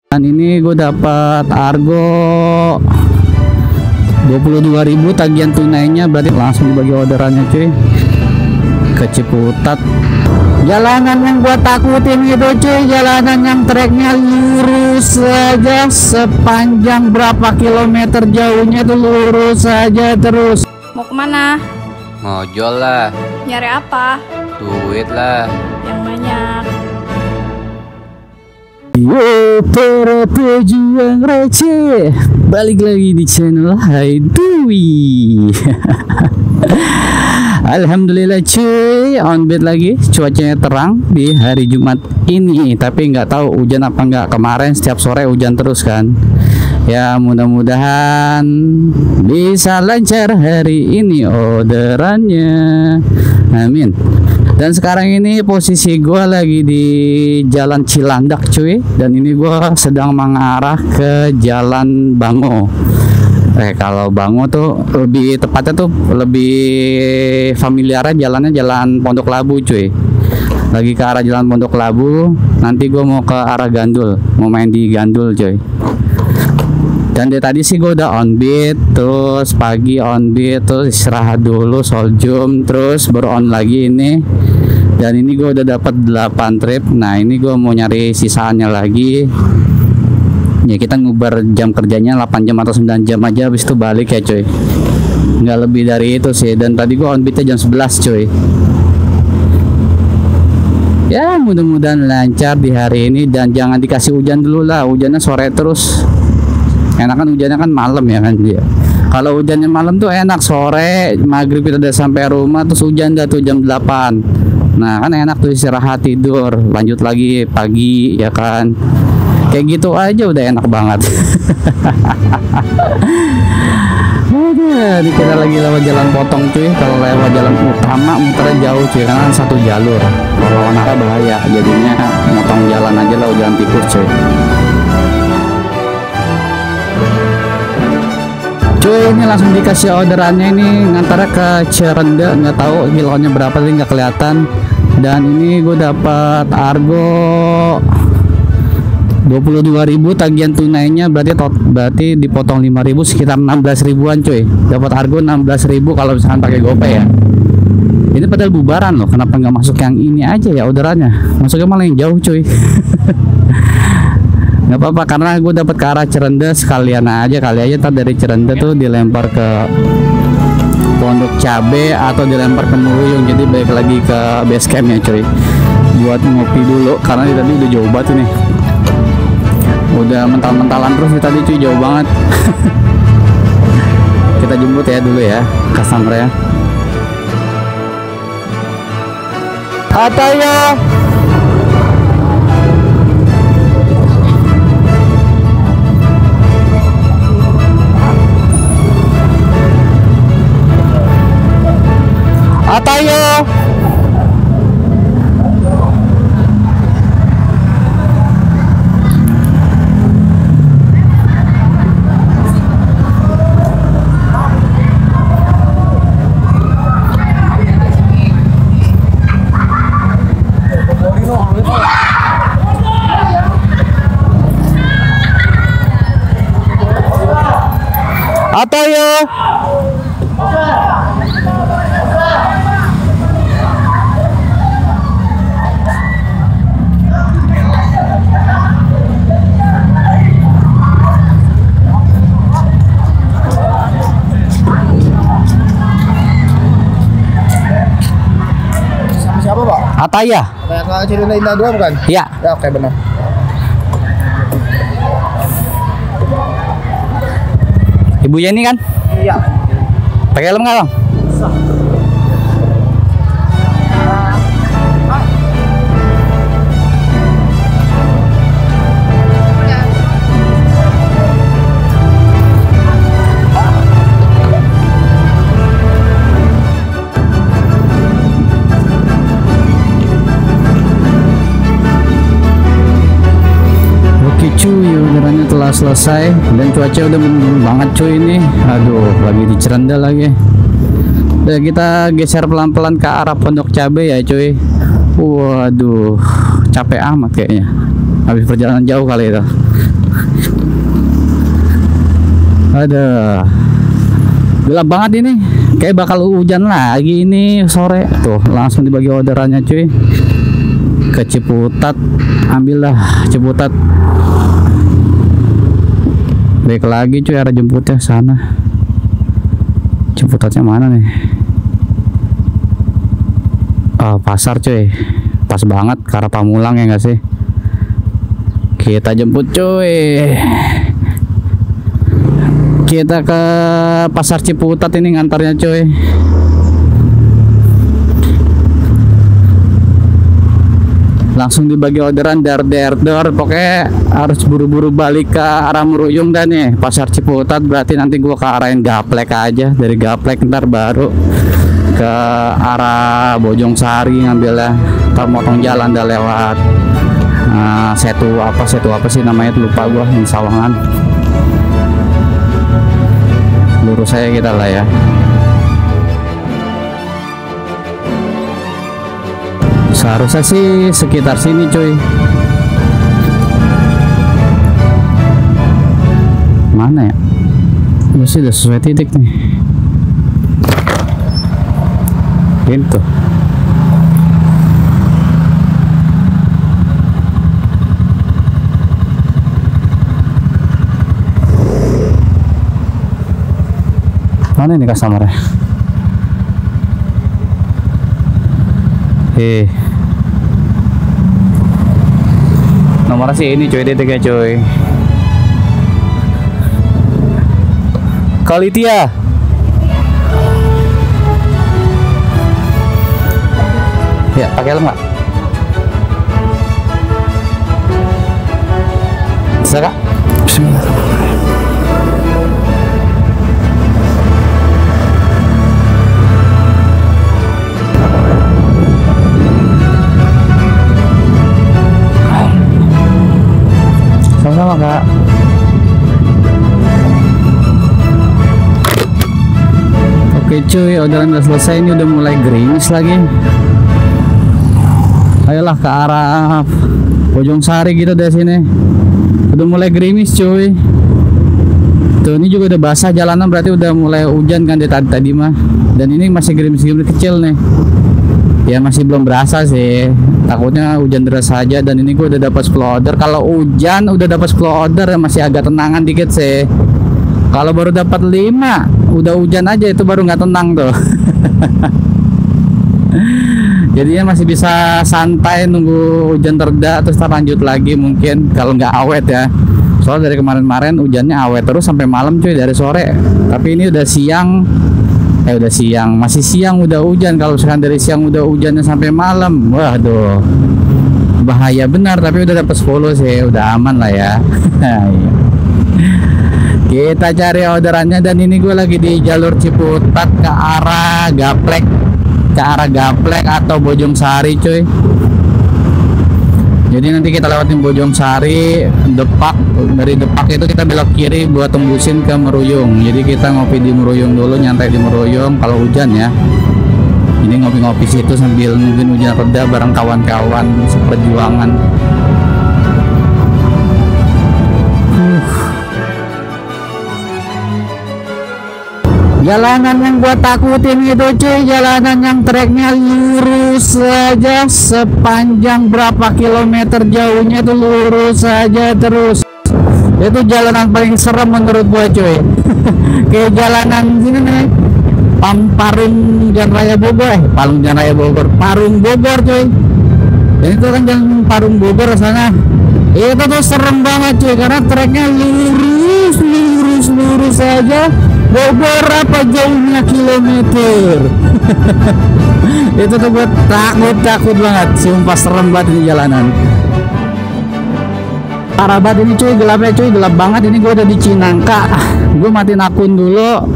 Dan ini gue dapat Argo 22.000 tagihan tunainya, berarti langsung dibagi orderannya cuy ke Ciputat. Jalanan yang gua takutin itu cuy, jalanan yang treknya lurus saja sepanjang berapa kilometer jauhnya itu lurus saja terus. Mau kemana? Ngojol lah. Nyari apa? Duit lah. Yang banyak. Yo para pejuang receh, balik lagi di channel Hai Dwi. Alhamdulillah cuy, on beat lagi, cuacanya terang di hari Jumat ini. Tapi nggak tahu hujan apa nggak, kemarin setiap sore hujan terus kan. Ya mudah-mudahan bisa lancar hari ini orderannya, amin. Dan sekarang ini posisi gue lagi di Jalan Cilandak cuy, dan ini gue sedang mengarah ke Jalan Bango. Kalau Bango tuh lebih tepatnya tuh lebih familiarnya jalannya Jalan Pondok Labu cuy. Lagi ke arah Jalan Pondok Labu, nanti gue mau ke arah Gandul, mau main di Gandul cuy. Dan dari tadi sih gue udah on beat, terus pagi on beat, terus istirahat dulu soljum, terus baru on lagi ini. Dan ini gue udah dapat 8 trip. Nah ini gue mau nyari sisaannya lagi. Ya kita ngubar jam kerjanya 8 jam atau 9 jam aja, habis itu balik ya cuy. Nggak lebih dari itu sih. Dan tadi gue on beatnya jam 11 cuy. Ya mudah-mudahan lancar di hari ini, dan jangan dikasih hujan dulu lah. Hujannya sore terus. Enakan hujannya kan malam ya kan dia. Kalau hujannya malam tuh enak, sore maghrib kita udah sampai rumah, terus hujan dah tuh jam 8. Nah kan enak tuh istirahat tidur, lanjut lagi pagi ya kan. Kayak gitu aja udah enak banget. Udah, kita lagi lewat jalan potong cuy. Kalau lewat jalan utama muternya jauh cuy, karena kan satu jalur. Kalau arah bahaya, jadinya motong jalan aja lah, jalan tikus cuy. Cuy ini langsung dikasih orderannya, ini ngantarnya ke Cirende, nggak tahu kilonya berapa tadi nggak kelihatan. Dan ini gue dapat Argo 22.000 tagihan tunainya, berarti dipotong 5.000 sekitar 16 ribuan cuy. Dapat Argo 16.000 kalau misalkan pakai GoPay ya. Ini padahal bubaran loh, kenapa nggak masuk yang ini aja ya orderannya? Masuknya malah yang jauh cuy. Nggak apa-apa, karena gue dapat ke arah Cirende sekalian aja, kali aja ntar dari Cirende tuh dilempar ke Pondok Cabe atau dilempar ke Meruyung, jadi balik lagi ke base camp ya cuy, buat ngopi dulu karena tadi udah jauh banget nih, udah mental-mentalan terus tadi cuy, jauh banget. Kita jemput ya dulu ya customer ya. Ataya Atayo. Atayo. Siapa Pak? Ataya. Kayak Cirende Indah 2 bukan? Ya. Ya oke benar. Ibu Yeni kan? Iya. Pakai helm nggak bang? Oke cuy, orderannya telah selesai dan cuaca udah mendung banget cuy ini. Aduh, lagi di Cirende lagi. Udah, kita geser pelan-pelan ke arah Pondok Cabe ya cuy. Waduh, capek amat kayaknya. Habis perjalanan jauh kali itu. Aduh, gelap banget ini, kayak bakal hujan lagi ini sore. Tuh langsung dibagi orderannya cuy, ke Ciputat. Ambillah Ciputat, baik lagi cuy, arah jemputnya sana. Ciputatnya mana nih? Oh, pasar cuy, pas banget ke arah Pamulang ya nggak sih? Kita jemput cuy, kita ke pasar Ciputat ini ngantarnya cuy. Langsung dibagi orderan dar pokoknya harus buru-buru balik ke arah Meruyung dan nih pasar Ciputat. Berarti nanti gua ke arahin Gaplek aja, dari Gaplek ntar baru ke arah Bojong Sari ngambilnya. Ntar motong jalan dah lewat setu apa sih namanya tuh, lupa gua, yang Sawangan. Lurus saya kita lah ya. Seharusnya sih sekitar sini cuy. Mana ya? Masih udah sesuai titik nih. Pintu. Mana ini customer-nya? Nomornya sih ini cuy, titiknya cuy. Kalitia. Ya, pakai helm nggak? Bisa kak? Bismillah. Sama-sama kak. Oke cuy, orderan udah selesai, ini udah mulai gerimis lagi. Ayolah ke arah Bojong Sari gitu dari sini. Udah mulai gerimis cuy. Tuh ini juga udah basah jalanan, berarti udah mulai hujan kan dari tadi mah. Dan ini masih gerimis-gerimis kecil nih. Ya masih belum berasa sih. Takutnya hujan deras saja. Dan ini gue udah dapat 10 order. Kalau hujan udah dapat 10 order masih agak tenangan dikit sih. Kalau baru dapat 5 udah hujan aja itu baru nggak tenang tuh. Jadinya masih bisa santai nunggu hujan reda terus lanjut lagi mungkin kalau nggak awet ya. Soalnya dari kemarin-kemarin hujannya awet terus sampai malam cuy, dari sore. Tapi ini udah siang. Udah siang, masih siang udah hujan. Kalau sekarang dari siang udah hujannya sampai malam, waduh bahaya benar. Tapi udah dapat 10 sih, udah aman lah ya. Kita cari orderannya. Dan ini gue lagi di jalur Ciputat ke arah Gaplek, atau Bojong Sari cuy. Jadi nanti kita lewatin Bojong Sari, Depak. Dari Depak itu kita belok kiri buat tembusin ke Meruyung. Jadi kita ngopi di Meruyung dulu, nyantai di Meruyung kalau hujan ya. Ini ngopi-ngopi situ sambil nungguin hujan reda bareng kawan-kawan seperjuangan. Jalanan yang gua takutin itu cuy, jalanan yang treknya lurus saja sepanjang berapa kilometer jauhnya itu lurus saja terus. Itu jalanan paling serem menurut gua cuy. Kayak jalanan sini nih, Parung Jalan Raya Bogor, Parung Bogor cuy. Dan itu kan jalan Parung Bogor sana. Itu tuh serem banget cuy karena treknya lurus saja. Beberapa jauhnya kilometer. Itu tuh gue takut banget, sumpah serem banget ini jalanan. Parah banget ini cuy, gelapnya cuy, gelap banget. Ini gue udah di Cinangka. Gue matiin akun dulu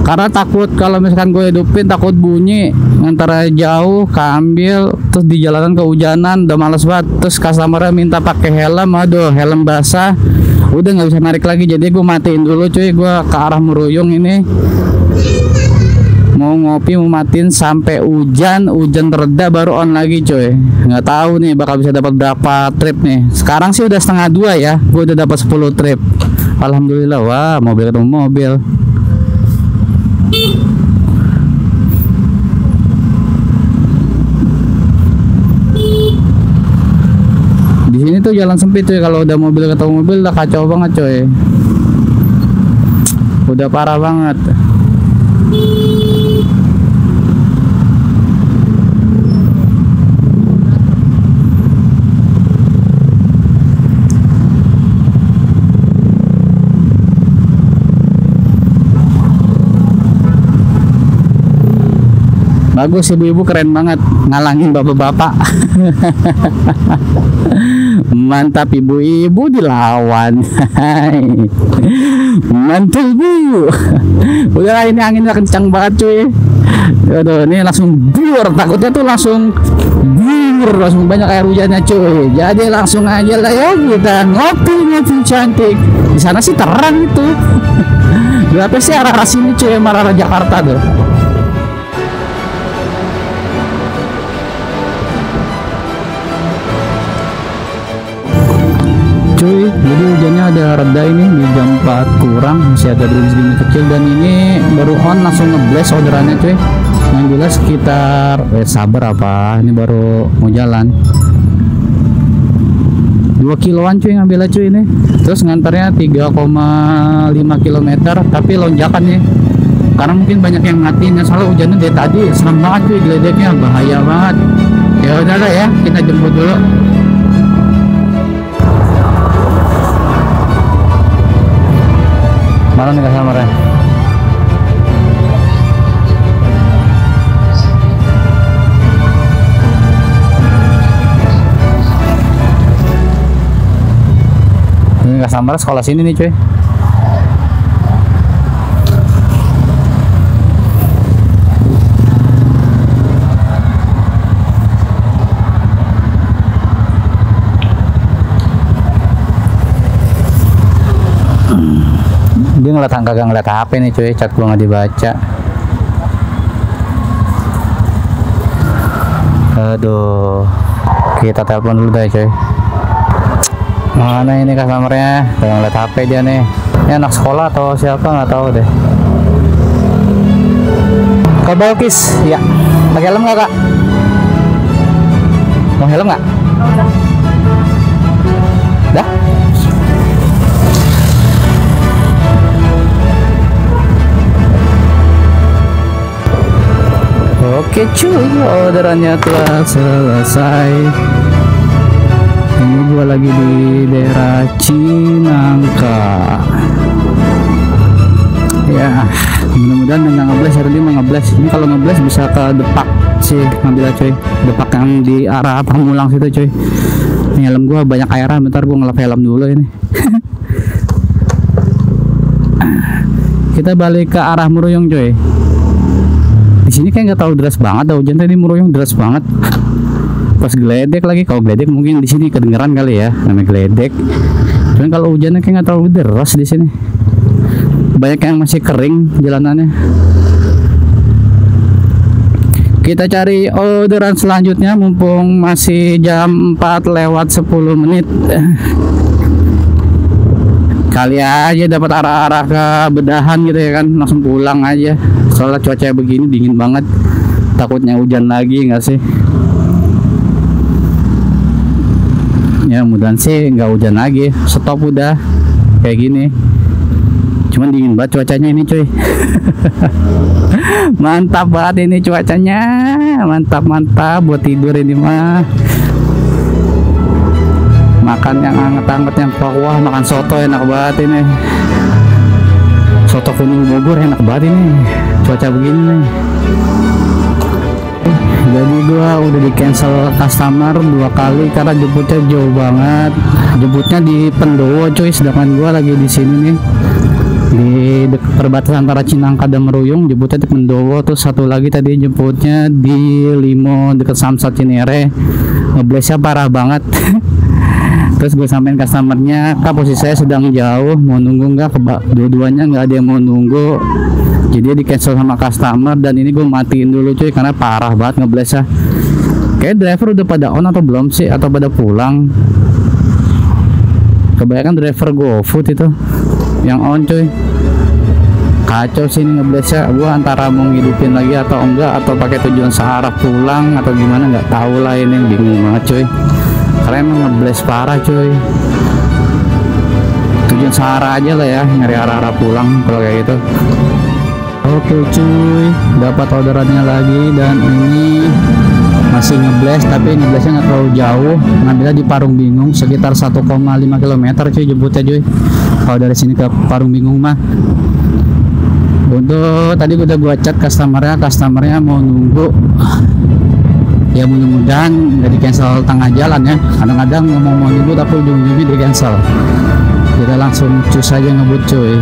karena takut kalau misalkan gue hidupin takut bunyi antara jauh keambil. Terus di jalanan kehujanan udah males banget. Terus customer minta pakai helm, aduh helm basah, udah nggak bisa narik lagi. Jadi gue matiin dulu cuy, gue ke arah Meruyung ini mau mau ngopi, mau matiin sampai hujan reda baru on lagi coy. Nggak tahu nih bakal bisa dapat berapa trip nih. Sekarang sih udah 1:30 ya, gue udah dapat 10 trip. Alhamdulillah. Wah, mobil ketemu mobil. Di sini tuh jalan sempit coy, kalau udah mobil ketemu mobil udah kacau banget coy. Udah parah banget. Bagus, ibu-ibu keren banget ngalangin bapak-bapak. Mantap, ibu-ibu dilawan. Mantul bu. Udah ini anginnya kencang banget cuy. Aduh, ini langsung bur, takutnya tuh langsung bur, langsung banyak air hujannya cuy. Jadi langsung aja lah ya kita ngopi cantik. Di sana sih terang itu. Berapa sih arah sini cuy, arah Jakarta tuh. Cuy, jadi hujannya ada reda ini di jam 4 kurang, masih ada gerimis kecil dan ini baru on langsung ngeblast orderannya cuy. Yang jelas sekitar sabar apa, ini baru mau jalan 2 kiloan cuy ngambilnya cuy ini. Terus ngantarnya 3,5 km tapi lonjakan ya. Karena mungkin banyak yang ngatiin ya, soalnya hujannya dari tadi serem banget cuy, geledeknya bahaya banget. Ya udah lah ya, kita jemput dulu. Mana nih kamarnya? Ini kamarnya sekolah sini nih cuy. Dia kagak ngeliat HP nih cuy, chat gua nggak dibaca. Aduh, kita telepon dulu deh cuy. Mana ini customernya? Kagak ngeliat HP dia nih. Ini anak sekolah atau siapa nggak tahu deh. Kak Balkis, ya. Pakai helm nggak kak? Mau helm nggak? Dah? Oke cuy, orderannya telah selesai. Ini gua lagi di daerah Cinangka. Ya, mudah-mudahan nggak ngeblast, hari ini mau ngeblast. Ini kalau ngeblast bisa ke Depak sih ngambilnya cuy. Depak yang di arah Pamulang situ cuy. Ini helm gua banyak airan, bentar gua ngelap helm dulu ini. Kita balik ke arah Meruyung cuy. Di sini kayak nggak tahu deras banget, hujan tadi Meruyung deras banget. Pas geledek lagi, kalau geledek mungkin di sini kedengeran kali ya, namanya geledek. Dan kalau hujannya kayak nggak terlalu deras di sini. Banyak yang masih kering jalanannya. Kita cari orderan selanjutnya mumpung masih jam 4 lewat 10 menit. Kali aja dapat arah-arah ke Bedahan gitu ya kan, langsung pulang aja. Soalnya cuaca begini dingin banget, takutnya hujan lagi nggak sih? Ya mudahan sih nggak hujan lagi, stop udah kayak gini. Cuman dingin banget cuacanya ini cuy. Mantap banget ini cuacanya, mantap buat tidur ini mah. Makan yang hangat-hangat, yang kuah, makan soto enak banget ini. Soto kuning Bogor enak banget ini, cuaca begini nih. Jadi gua udah di cancel customer 2 kali karena jemputnya jauh banget. Jemputnya di Pendowo cuy, sedangkan gua lagi di sini nih di perbatasan antara Cinangka dan Meruyung. Jemputnya di Pendowo. Terus satu lagi tadi jemputnya di Limo deket Samsat Cinere. Ngeblesnya parah banget. Terus gue sampein customernya, kak posisi saya sedang jauh, mau nunggu nggak? Dua-duanya nggak ada yang mau nunggu. Jadi di cancel sama customer, dan ini gue matiin dulu cuy karena parah banget ngeblast ya. Kayak driver udah pada on atau belum sih, atau pada pulang. Kebanyakan driver GoFood itu yang on cuy. Kacau sih ini ngeblast ya. Gue antara mau ngidupin lagi atau enggak, atau pakai tujuan searah pulang atau gimana, nggak tahu lah, ini bingung banget cuy. Karena emang ngeblast parah cuy. Tujuan searah aja lah ya, nyari arah-arah pulang kalau kayak gitu. Oke cuy, dapat orderannya lagi, dan ini masih ngeblast, tapi ngeblastnya nggak terlalu jauh. Ngambilnya di Parung Bingung, sekitar 1,5 km cuy jemputnya cuy. Kalau dari sini ke Parung Bingung mah. Untuk tadi udah gua chat customernya mau nunggu. Ya mudah-mudahan nggak di cancel tengah jalan ya. Kadang-kadang mau nunggu tapi ujung-ujungnya di cancel. Kita langsung cus aja ngebut cuy.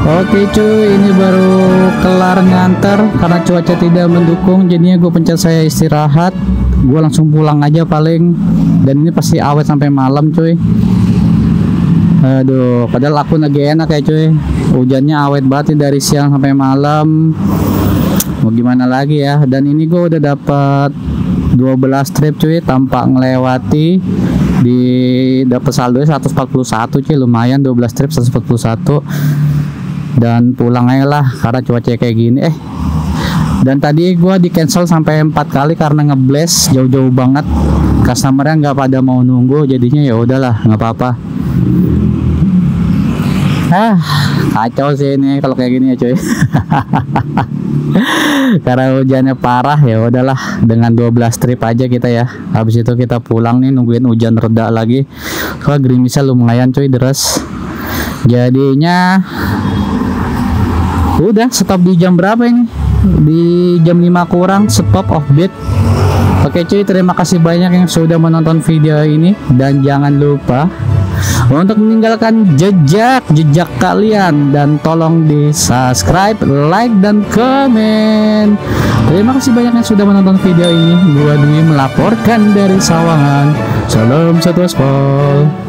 Oke cuy, ini baru kelar nganter karena cuaca tidak mendukung, jadinya gue pencet saya istirahat. Gue langsung pulang aja paling, dan ini pasti awet sampai malam cuy. Aduh, padahal aku lagi enak ya cuy. Hujannya awet banget nih dari siang sampai malam. Mau gimana lagi ya. Dan ini gue udah dapat 12 trip cuy tanpa ngelewati. Di dapat saldo 141 cuy, lumayan 12 trip 141. Dan pulang aja lah karena cuaca kayak gini. Dan tadi gua di cancel sampai 4 kali karena ngeblast jauh-jauh banget. Customernya nggak pada mau nunggu, jadinya ya udahlah, nggak apa-apa. Kacau sih ini kalau kayak gini ya cuy. Karena hujannya parah, ya udahlah, dengan 12 trip aja kita ya. Habis itu kita pulang nih, nungguin hujan reda lagi. Soalnya gerimisnya lumayan cuy, deras. Jadinya udah stop di jam berapa ini? Di jam 5 kurang, stop offbeat. Oke cuy, terima kasih banyak yang sudah menonton video ini, dan jangan lupa untuk meninggalkan jejak kalian, dan tolong di subscribe, like, dan komen. Terima kasih banyak yang sudah menonton video ini. Gua Dwi melaporkan dari Sawangan. Salam satu aspal.